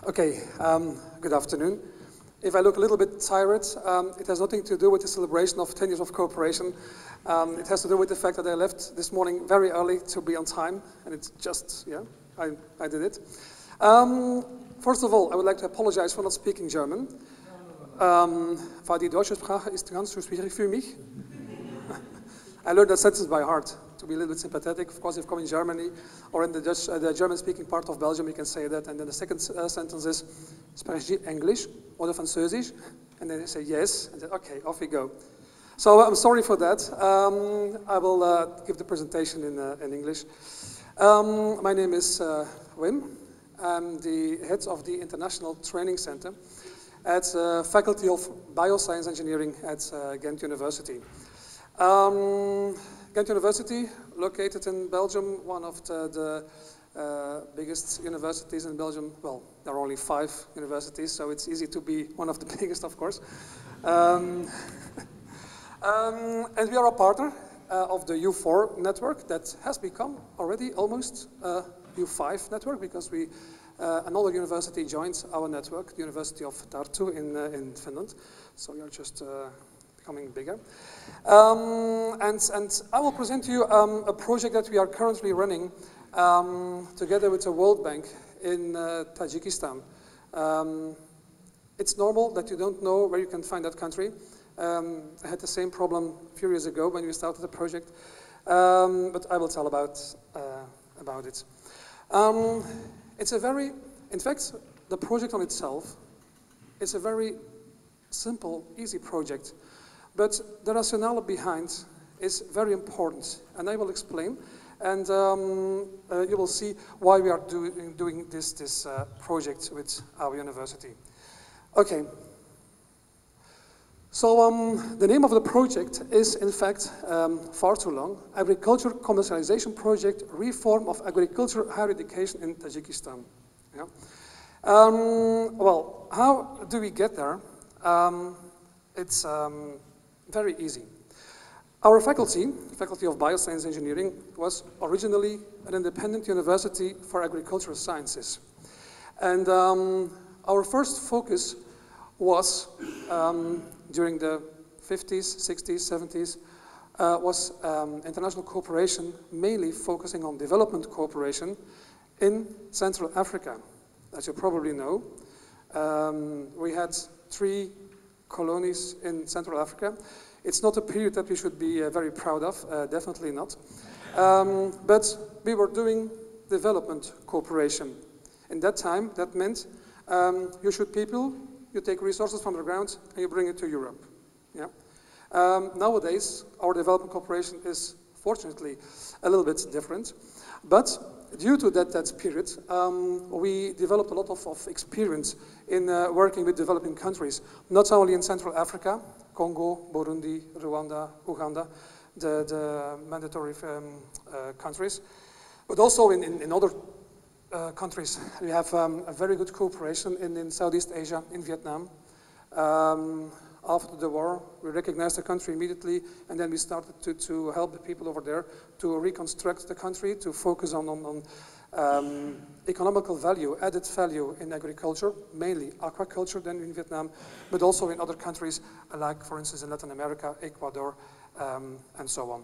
Okay, good afternoon. If I look a little bit tired, it has nothing to do with the celebration of 10 years of cooperation. It has to do with the fact that I left this morning very early to be on time, and it's just, yeah, I did it. First of all, I would like to apologize for not speaking German. Weil die deutsche Sprache ist ganz schön schwierig für mich. I learned that sentence by heart, to be a little bit sympathetic. Of course, if you come in Germany or in the German-speaking part of Belgium, you can say that. And then the second sentence is, spreche je English or Französisch? And then they say yes, and then, okay, off we go. So I'm sorry for that. I will give the presentation in English. My name is Wim. I'm the head of the International Training Center at Faculty of Bioscience Engineering at Ghent University. Ghent University, located in Belgium, one of the biggest universities in Belgium. Well, there are only 5 universities, so it's easy to be one of the biggest, of course. And we are a partner of the U4 network that has become already almost a U5 network, because another university joined our network, the University of Tartu in Finland. So we are just becoming bigger. And I will present to you a project that we are currently running together with the World Bank in Tajikistan. It's normal that you don't know where you can find that country. I had the same problem a few years ago when we started the project, but I will tell about it. It's a very, in fact, the project on itself is a very simple, easy project. But the rationale behind is very important, and I will explain, and you will see why we are doing this project with our university. Okay, so the name of the project is, in fact, far too long: Agriculture Commercialization Project, Reform of Agriculture Higher Education in Tajikistan. Yeah. Well, how do we get there? It's very easy. Our faculty of Bioscience Engineering, was originally an independent university for agricultural sciences. And our first focus was, during the 50s, 60s, 70s, was international cooperation, mainly focusing on development cooperation in Central Africa. As you probably know, we had 3 colonies in Central Africa. It's not a period that we should be very proud of, definitely not. But we were doing development cooperation. In that time, that meant you shoot people, you take resources from the ground, and you bring it to Europe. Yeah. Nowadays, our development cooperation is, fortunately, a little bit different. But due to that period, we developed a lot of experience in working with developing countries, not only in Central Africa, Congo, Burundi, Rwanda, Uganda, the mandatory countries, but also in other countries. We have a very good cooperation in Southeast Asia, in Vietnam. After the war, we recognized the country immediately, and then we started to help the people over there to reconstruct the country, to focus on economical value, added value in agriculture, mainly aquaculture then in Vietnam, but also in other countries, like, for instance, in Latin America, Ecuador, and so on.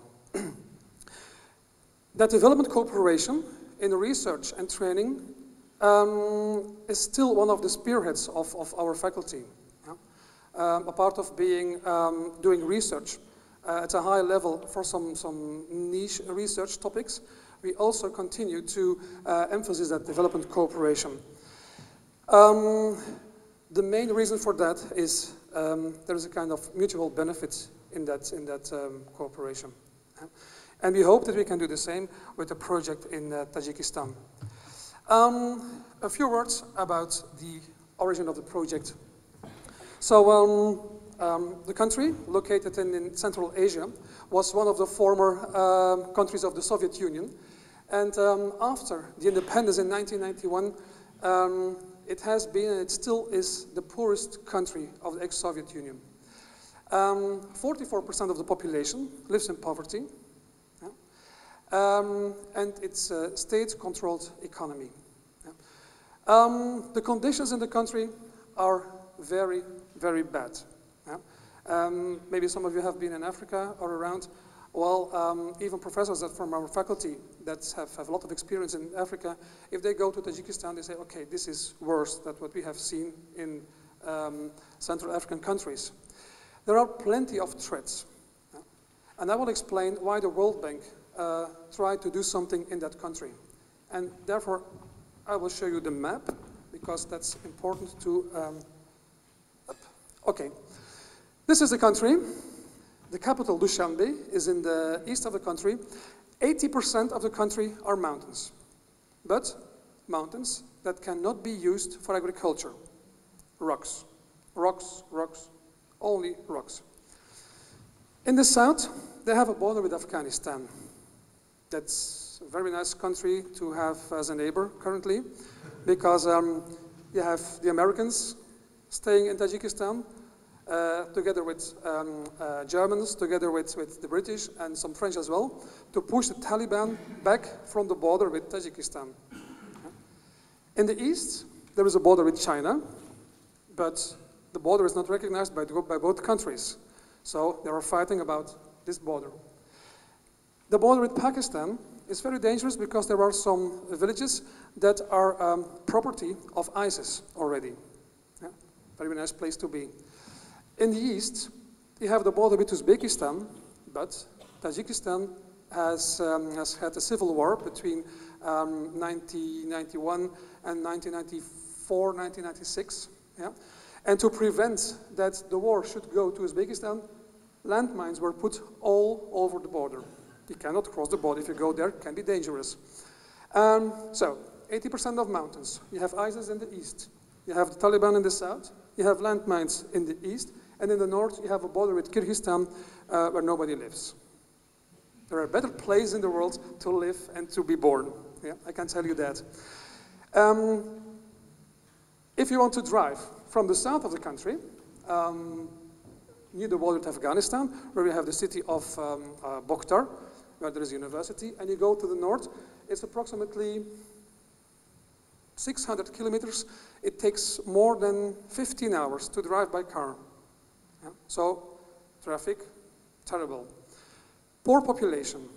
That development cooperation in research and training is still one of the spearheads of our faculty. A part of doing research at a high level for some niche research topics, we also continue to emphasize that development cooperation. The main reason for that is there is a kind of mutual benefit in that cooperation. And we hope that we can do the same with the project in Tajikistan. A few words about the origin of the project. So the country, located in Central Asia, was one of the former countries of the Soviet Union. And after the independence in 1991, it has been, and it still is, the poorest country of the ex-Soviet Union. 44% of the population lives in poverty, and it's a state-controlled economy. The conditions in the country are very, very bad. Yeah? Maybe some of you have been in Africa or around. Well, even professors from our faculty that have a lot of experience in Africa, if they go to Tajikistan, they say, okay, this is worse than what we have seen in Central African countries. There are plenty of threats. Yeah? And I will explain why the World Bank tried to do something in that country. And therefore, I will show you the map, because that's important to... Okay, this is the country. The capital, Dushanbe, is in the east of the country. 80% of the country are mountains, but mountains that cannot be used for agriculture. Rocks, rocks, rocks, only rocks. In the south, they have a border with Afghanistan. That's a very nice country to have as a neighbor currently, because you have the Americans staying in Tajikistan, together with Germans, together with the British and some French as well, to push the Taliban back from the border with Tajikistan. In the east, there is a border with China, but the border is not recognized by both countries. So they are fighting about this border. The border with Pakistan is very dangerous because there are some villages that are property of ISIS already. Yeah? Very nice place to be. In the east, you have the border with Uzbekistan, but Tajikistan has had a civil war between 1991 and 1994, 1996. Yeah? And to prevent that the war should go to Uzbekistan, landmines were put all over the border. You cannot cross the border. If you go there, it can be dangerous. So, 80% of mountains. You have ISIS in the east. You have the Taliban in the south. You have landmines in the east. And in the north, you have a border with Kyrgyzstan where nobody lives. There are better places in the world to live and to be born. Yeah, I can tell you that. If you want to drive from the south of the country, near the border with Afghanistan, where we have the city of Bokhtar, where there is a university, and you go to the north, it's approximately 600 kilometers. It takes more than 15 hours to drive by car. Yeah? So, traffic, terrible. Poor population.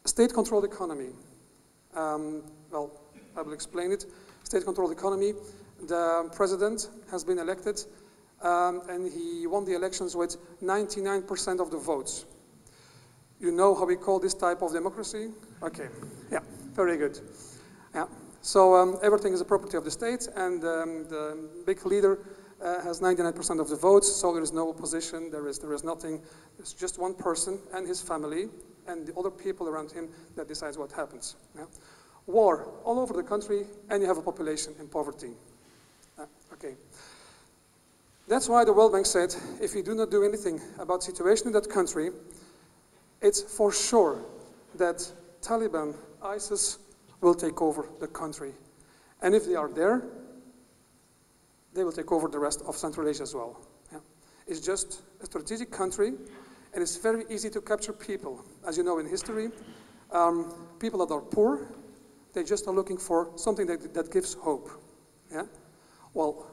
State-controlled economy. Well, I will explain it. State-controlled economy. The president has been elected, and he won the elections with 99% of the votes. You know how we call this type of democracy? Okay, yeah, very good. Yeah. So everything is a property of the state, and the big leader has 99% of the votes, so there is no opposition, there is nothing. It's just one person and his family and the other people around him that decides what happens. Yeah? War all over the country, and you have a population in poverty. Okay. That's why the World Bank said, if we do not do anything about the situation in that country, it's for sure that Taliban, ISIS, will take over the country. And if they are there, they will take over the rest of Central Asia as well. Yeah. It's just a strategic country, and it's very easy to capture people. As you know in history, people that are poor, they just are looking for something that gives hope. Yeah? Well,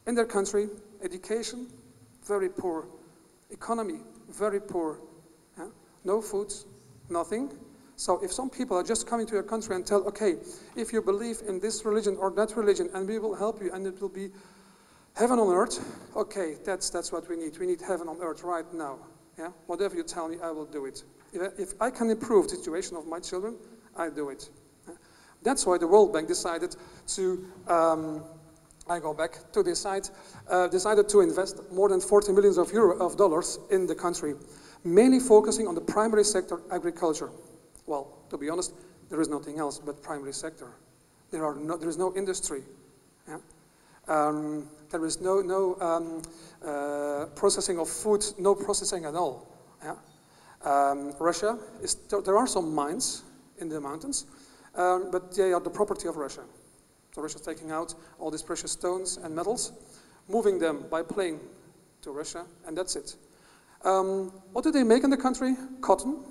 in their country, education, very poor. Economy, very poor. Yeah? No food, nothing. So if some people are just coming to your country and tell, okay, if you believe in this religion or that religion, and we will help you, and it will be heaven on earth, okay, that's what we need. We need heaven on earth right now. Yeah? Whatever you tell me, I will do it. If I can improve the situation of my children, I do it. Yeah? That's why the World Bank decided to, decided to invest more than 40 million of dollars in the country, mainly focusing on the primary sector, agriculture. Well, to be honest, there is nothing else but primary sector. There is no industry. Yeah? There is no processing of food, no processing at all. Yeah? Russia, there are some mines in the mountains, but they are the property of Russia. So Russia is taking out all these precious stones and metals, moving them by plane to Russia, and that's it. What do they make in the country? Cotton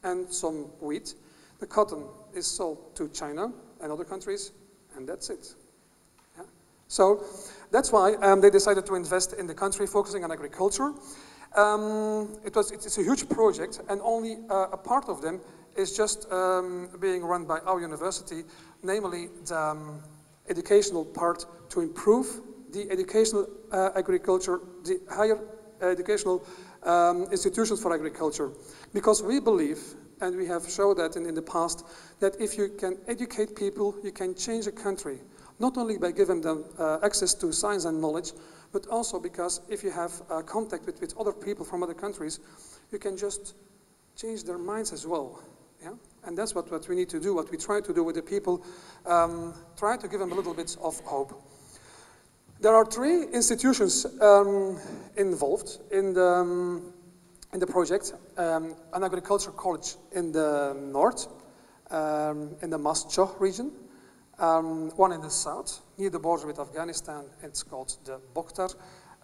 and some wheat. The cotton is sold to China and other countries, and that's it. Yeah? So that's why they decided to invest in the country, focusing on agriculture. It's a huge project, and only a part of them is just being run by our university, namely the educational part to improve the educational agriculture, the higher educational institutions for agriculture. Because we believe, and we have shown that in the past, that if you can educate people, you can change a country. Not only by giving them access to science and knowledge, but also because if you have contact with other people from other countries, you can just change their minds as well. Yeah? And that's what we need to do, what we try to do with the people, try to give them a little bit of hope. There are 3 institutions involved in the project. An agricultural college in the north, in the Mascho region. One in the south, near the border with Afghanistan. It's called the Bokhtar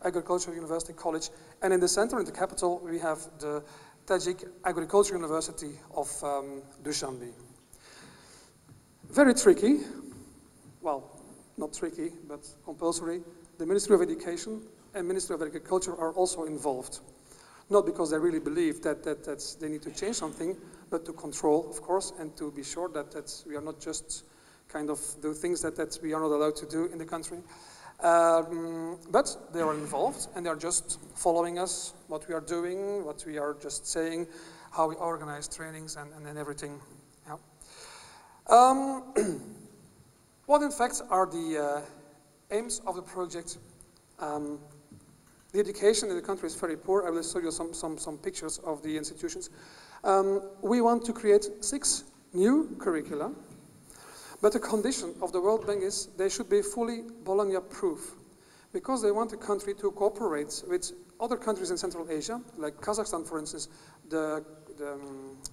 Agricultural University College. And in the center, in the capital, we have the Tajik Agriculture University of Dushanbe. Very tricky. Well, not tricky, but compulsory. The Ministry of Education and Ministry of Agriculture are also involved. Not because they really believe that they need to change something, but to control, of course, and to be sure that we are not just kind of do things that we are not allowed to do in the country. But they are involved, and they are just following us, what we are doing, what we are just saying, how we organize trainings and everything. Yeah. What in fact are the aims of the project? The education in the country is very poor. I will show you some pictures of the institutions. We want to create 6 new curricula. But the condition of the World Bank is they should be fully Bologna-proof, because they want the country to cooperate with other countries in Central Asia, like Kazakhstan, for instance. The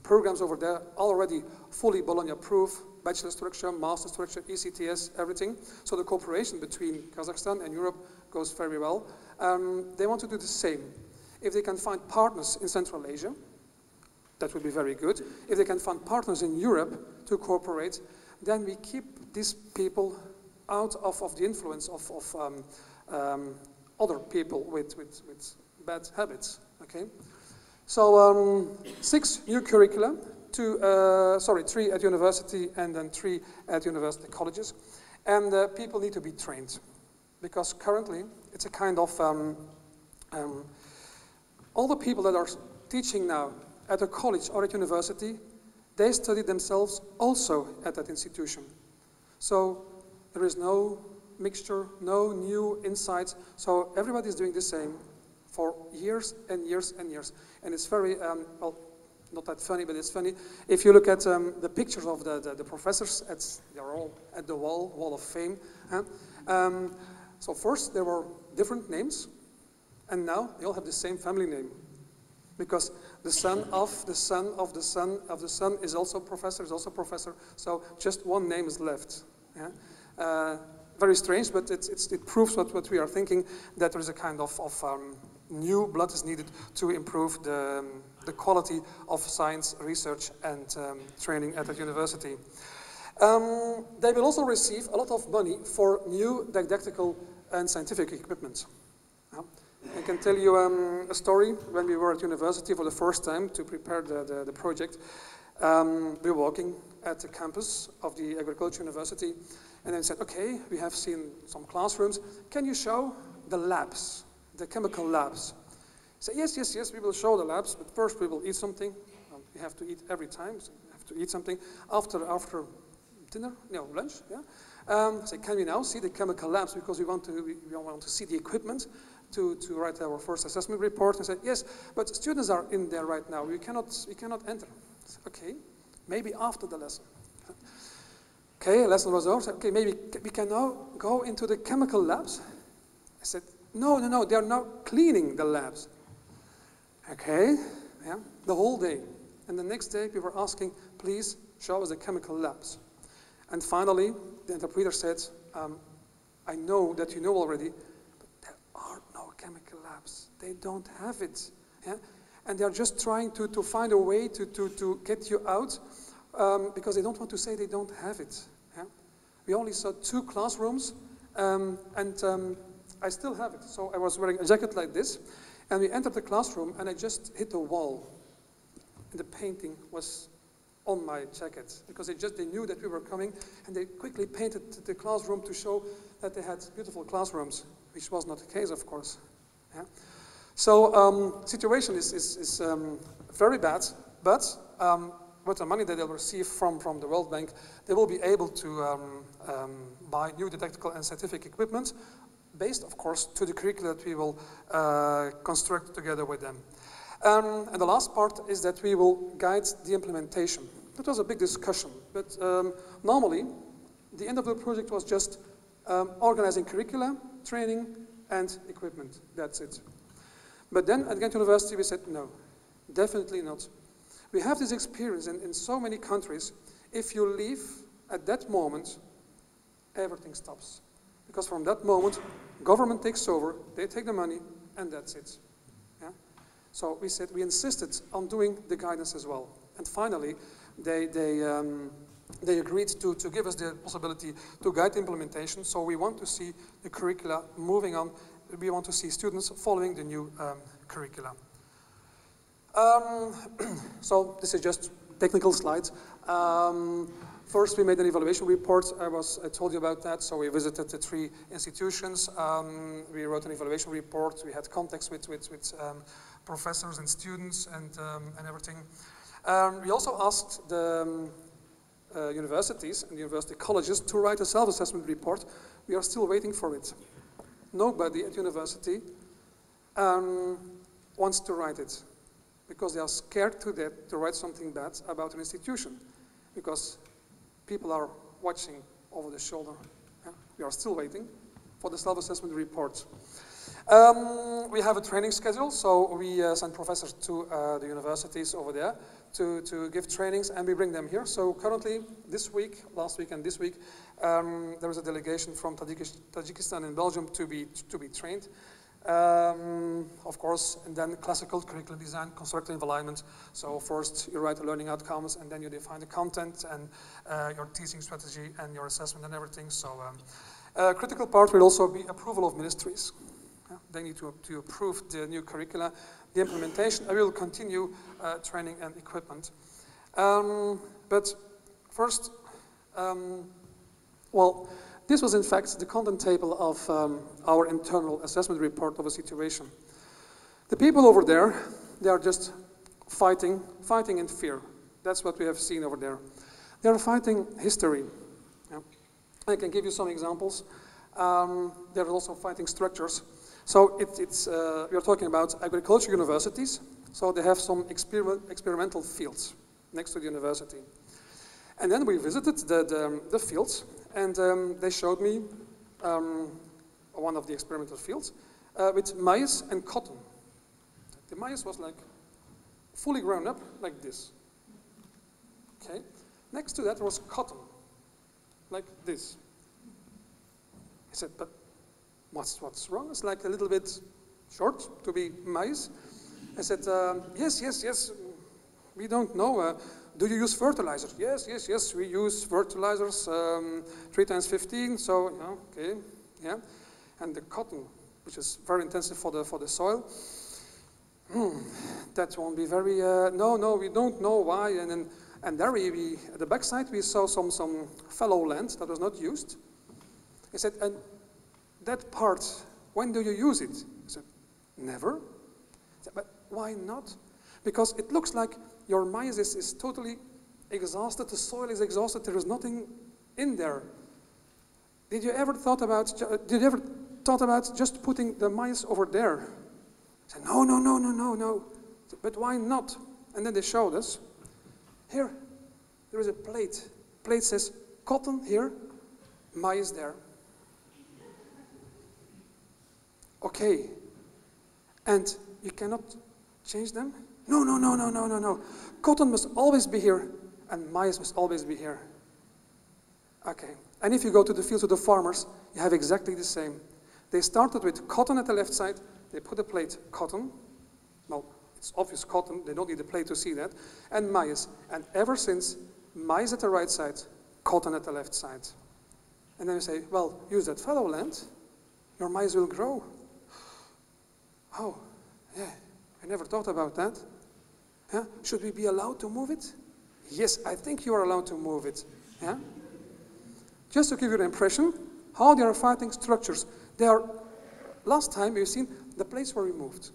programs over there already fully Bologna-proof, bachelor structure, master structure, ECTS, everything. So the cooperation between Kazakhstan and Europe goes very well. They want to do the same. If they can find partners in Central Asia, that would be very good. If they can find partners in Europe to cooperate, then we keep these people out of the influence of other people with bad habits, okay? So 6 new curricula, 3 at university and then 3 at university colleges. And people need to be trained, because currently it's a kind of, all the people that are teaching now at a college or at university, they study themselves also at that institution. So there is no mixture, no new insights. So everybody is doing the same for years and years and years. And it's very, well, not that funny, but it's funny. If you look at the pictures of the professors, they're all at the wall of fame. So first there were different names, and now they all have the same family name. Because the son of the son of the son of the son is also professor, so just one name is left. Yeah? Very strange, but it proves what we are thinking, that there is a kind of new blood is needed to improve the quality of science, research, and training at the university. They will also receive a lot of money for new didactical and scientific equipment. Yeah? I can tell you a story. When we were at university for the first time to prepare the project, we were walking at the campus of the Agriculture University, and then said, okay, we have seen some classrooms. Can you show the labs, the chemical labs? I said, yes, we will show the labs, but first we will eat something. We have to eat every time, so we have to eat something. After dinner, no, lunch, yeah? I said, can we now see the chemical labs, because we want to see the equipment to write our first assessment report. And said, yes, but students are in there right now. We cannot enter. I said, okay, maybe after the lesson. Okay, lesson was over. I said, okay, maybe we can now go into the chemical labs. I said, no, they are now cleaning the labs. Okay, yeah, the whole day. And the next day we were asking, please show us the chemical labs. And finally, the interpreter said, I know that you know already, but there are no chemical labs. They don't have it. Yeah? And they're just trying to find a way to get you out because they don't want to say they don't have it. Yeah? We only saw 2 classrooms, and I still have it. So I was wearing a jacket like this, and we entered the classroom, and I just hit a wall. And the painting was on my jacket, because they knew that we were coming, and they quickly painted the classroom to show that they had beautiful classrooms, which was not the case, of course. Yeah? So situation is very bad, but with the money that they'll receive from the World Bank, they will be able to buy new didactical and scientific equipment, based, of course, to the curricula that we will construct together with them. And the last part is that we will guide the implementation. That was a big discussion, but normally, the end of the project was just organizing curricula, training, and equipment. That's it. But then at Ghent University, we said, no, definitely not. We have this experience in so many countries. If you leave at that moment, everything stops. Because from that moment, government takes over, they take the money, and that's it. Yeah? So we said, we insisted on doing the guidance as well. And finally, they agreed to give us the possibility to guide the implementation. So we want to see the curricula moving on. We want to see students following the new curricula. So this is just technical slides. First, we made an evaluation report. I told you about that. So we visited the 3 institutions. We wrote an evaluation report. We had contacts with professors and students and everything. We also asked the universities and university colleges to write a self-assessment report. We are still waiting for it. Nobody at university wants to write it, because they are scared to death to write something bad about an institution, because people are watching over the shoulder. Yeah? We are still waiting for the self-assessment report. We have a training schedule, so we send professors to the universities over there to give trainings, and we bring them here. So currently, this week, last week and this week, there is a delegation from Tajikistan and Belgium to be trained. Of course, and then classical curriculum design, constructive alignment. So first you write the learning outcomes, and then you define the content and your teaching strategy and your assessment and everything. So critical part will also be approval of ministries. Yeah, they need to approve the new curricula, the implementation. I will continue training and equipment. But first, well, this was in fact the content table of our internal assessment report of a situation. The people over there, they are just fighting in fear. That's what we have seen over there. They are fighting history. Yeah. I can give you some examples. They're also fighting structures. So we are talking about agriculture universities. So they have some experimental fields next to the university. And then we visited the fields, and they showed me one of the experimental fields with maize and cotton. The maize was like fully grown up like this. Okay. Next to that was cotton, like this. I said, but what's wrong? It's like a little bit short to be maize. I said, yes, we don't know. Do you use fertilizers? Yes, we use fertilizers 3 times 15, so, okay, yeah. And the cotton, which is very intensive for the soil, that won't be very, no, we don't know why. And there we at the backside, we saw some fallow land that was not used. I said, and that part, when do you use it? I said, never. I said, but why not? Because it looks like your maize is totally exhausted, the soil is exhausted, there is nothing in there. Did you ever thought about just putting the maize over there? I said, no. Said, but why not? And then they showed us. Here, there is a plate. Plate says cotton here, maize there. Okay. And you cannot change them? No. Cotton must always be here, and maize must always be here. Okay. And if you go to the fields of the farmers, you have exactly the same. They started with cotton at the left side. They put a plate cotton. Well, it's obvious cotton. They don't need a plate to see that. And maize. And ever since, maize at the right side, cotton at the left side. And then we say, well, use that fallow land, your maize will grow. Oh, yeah, I never thought about that. Yeah? Should we be allowed to move it? Yes, I think you are allowed to move it. Yeah? Just to give you an impression, how they are fighting structures. They are, last time you've seen the place where we moved.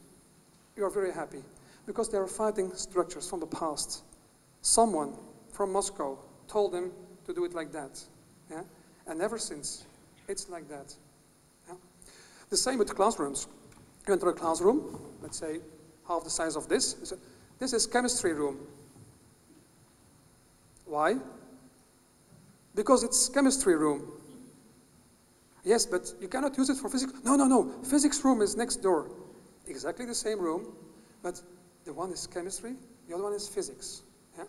You are very happy because they are fighting structures from the past. Someone from Moscow told them to do it like that. Yeah? And ever since, it's like that. Yeah? The same with classrooms. You enter a classroom, let's say half the size of this. This is chemistry room. Why? Because it's chemistry room. Yes, but you cannot use it for physics. No, no, no. Physics room is next door. Exactly the same room, but the one is chemistry, the other one is physics. Yeah?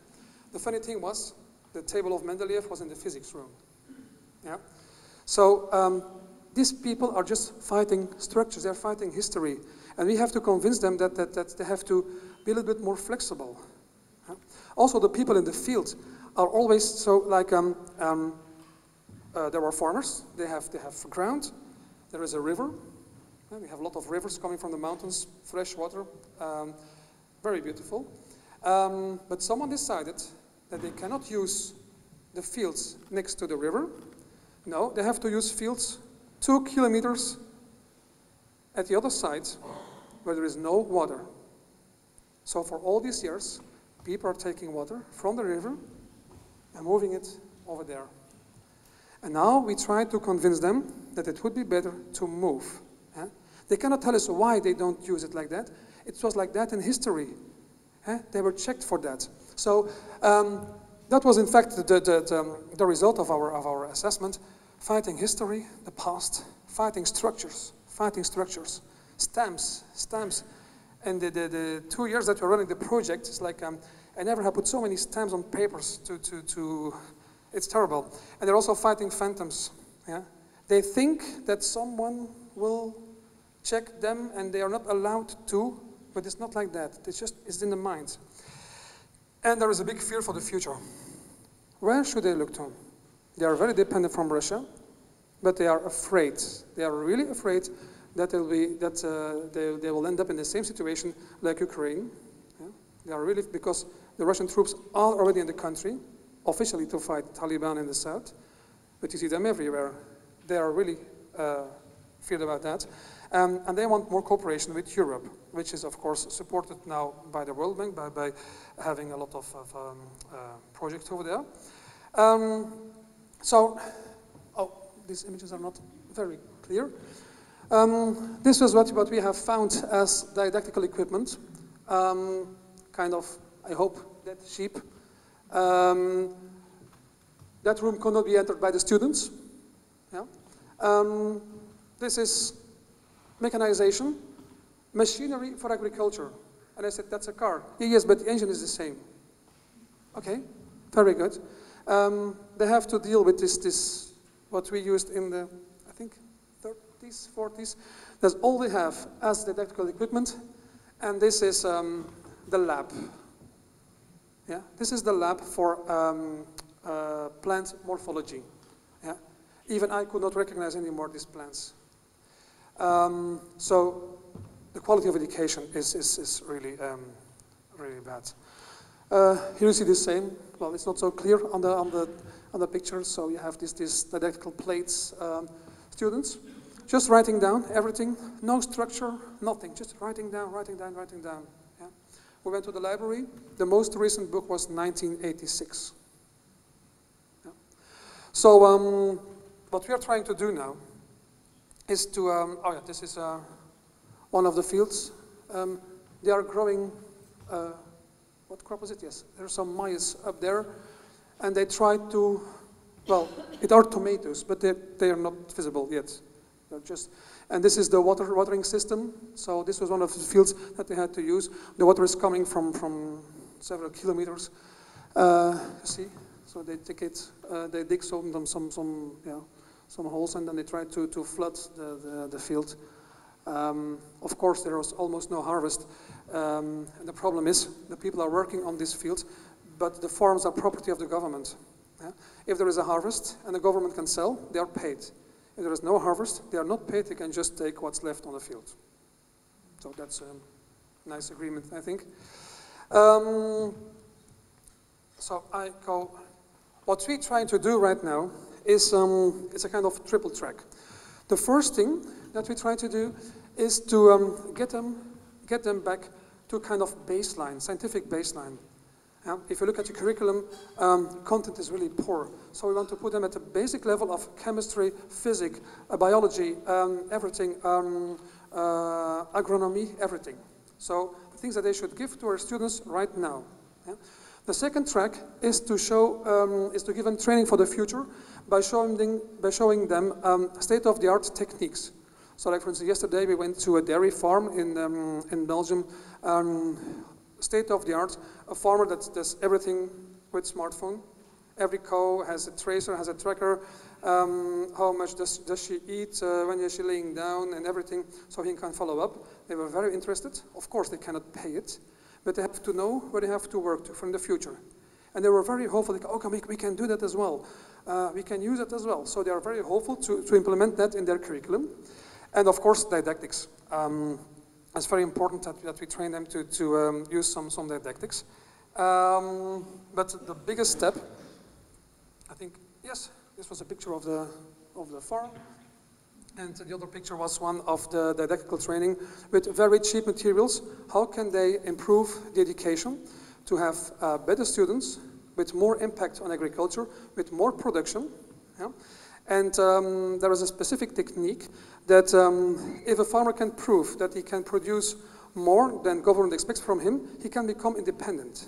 The funny thing was, the table of Mendeleev was in the physics room. Yeah? So these people are just fighting structures, they're fighting history. And we have to convince them that they have to be a little bit more flexible. Yeah? Also, the people in the field are always so like, there are farmers, they have ground, there is a river. Yeah, we have a lot of rivers coming from the mountains, fresh water, very beautiful. But someone decided that they cannot use the fields next to the river. No, they have to use fields 2 kilometers at the other side where there is no water. So for all these years, people are taking water from the river and moving it over there. And now we try to convince them that it would be better to move. Yeah? They cannot tell us why they don't use it like that. It was like that in history. Yeah? They were checked for that. So that was in fact the result of our assessment. Fighting history, the past, fighting structures, stamps. And the 2 years that we're running the project, it's like I never have put so many stamps on papers to it's terrible. And they're also fighting phantoms. Yeah? They think that someone will check them and they are not allowed to, but it's not like that. It's in the mind. And there is a big fear for the future. Where should they look to? They are very dependent from Russia, but they are afraid. They are really afraid that they will end up in the same situation like Ukraine. Yeah? They are really, because the Russian troops are already in the country, officially to fight Taliban in the south, but you see them everywhere. They are really feared about that. And they want more cooperation with Europe, which is of course supported now by the World Bank, by having a lot of projects over there. These images are not very clear. This was what we have found as didactical equipment. Kind of, I hope, that sheep. That room could not be entered by the students. Yeah? This is mechanization, machinery for agriculture. And I said, that's a car. Yes, but the engine is the same. Okay, very good. They have to deal with this what we used in the, I think, 30s, 40s. That's all they have as didactical equipment. And this is the lab. Yeah? This is the lab for plant morphology. Yeah? Even I could not recognize anymore these plants. So the quality of education is really, really bad. Here you see the same. Well, it's not so clear on the picture. So you have these didactical plates. Students just writing down everything, no structure, nothing. Just writing down. Yeah? We went to the library. The most recent book was 1986. Yeah? So what we are trying to do now is to, this is one of the fields. They are growing, what crop is it? Yes, there are some maize up there. And they try to, well, it are tomatoes, but they are not visible yet. They're just, and this is the watering system. So this was one of the fields that they had to use. The water is coming from several kilometers. You see, so they take it, they dig some holes, and then they try to flood the field. Of course, there was almost no harvest. And the problem is the people are working on these fields but the farms are property of the government. Yeah? If there is a harvest and the government can sell, they are paid. If there is no harvest, they are not paid, they can just take what's left on the field. So that's a nice agreement, I think. So what we're trying to do right now is it's a kind of triple track. The first thing that we try to do is to get them back to a kind of baseline, scientific baseline. If you look at the curriculum, content is really poor. So we want to put them at a basic level of chemistry, physics, biology, everything, agronomy, everything. So the things that they should give to our students right now. Yeah? The second track is to show, is to give them training for the future by showing them state-of-the-art techniques. So, like for instance, yesterday we went to a dairy farm in Belgium. State-of-the-art, a farmer that does everything with smartphone. Every cow has a tracer, has a tracker. How much does she eat, when is she laying down, and everything, so he can follow up. They were very interested. Of course, they cannot pay it, but they have to know where they have to work to from the future. And they were very hopeful, like, okay, we can do that as well. We can use it as well. So they are very hopeful to implement that in their curriculum. And of course, didactics. It's very important that we train them to use some didactics. But the biggest step, I think, yes, this was a picture of the farm. And the other picture was one of the didactical training with very cheap materials. How can they improve the education to have better students with more impact on agriculture, with more production? Yeah? And there is a specific technique that if a farmer can prove that he can produce more than government expects from him, he can become independent.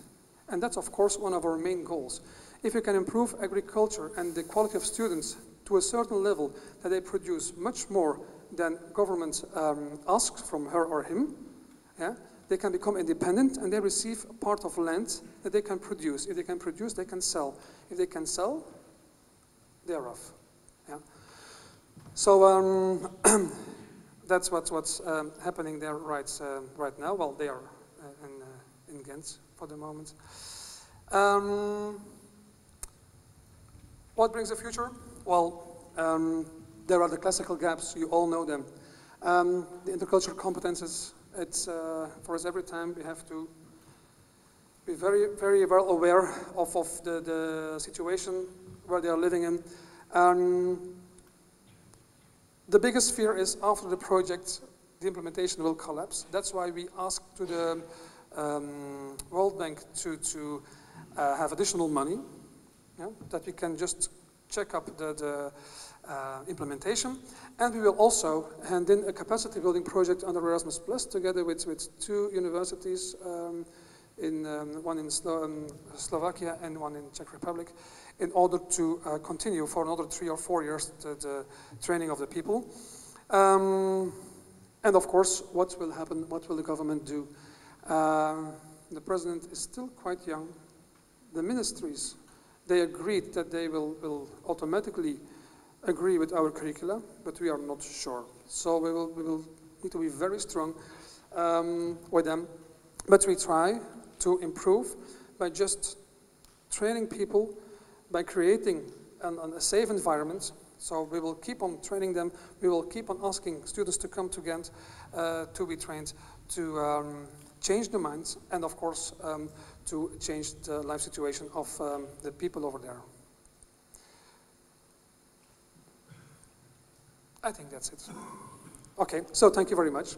And that's, of course, one of our main goals. If you can improve agriculture and the quality of students to a certain level that they produce much more than government asks from her or him, yeah, they can become independent and they receive a part of land that they can produce. If they can produce, they can sell. If they can sell, they're off. Yeah. So that's what's happening there right now. Well, they are in Ghent for the moment. What brings the future? Well, there are the classical gaps. You all know them. The intercultural competences. It's for us every time we have to be very, very well aware of the situation where they are living in. The biggest fear is after the project, the implementation will collapse. That's why we asked to the World Bank to have additional money, yeah, that we can just check up the implementation. And we will also hand in a capacity building project under Erasmus Plus together with two universities, one in Slovakia and one in Czech Republic, in order to continue for another 3 or 4 years the training of the people. And of course, what will happen? What will the government do? The president is still quite young. The ministries, they agreed that they will automatically agree with our curricula, but we are not sure. So we will need to be very strong with them. But we try to improve by just training people, by creating a safe environment. So we will keep on training them. We will keep on asking students to come to Ghent to be trained, to change the minds, and of course to change the life situation of the people over there. I think that's it. Okay, so thank you very much.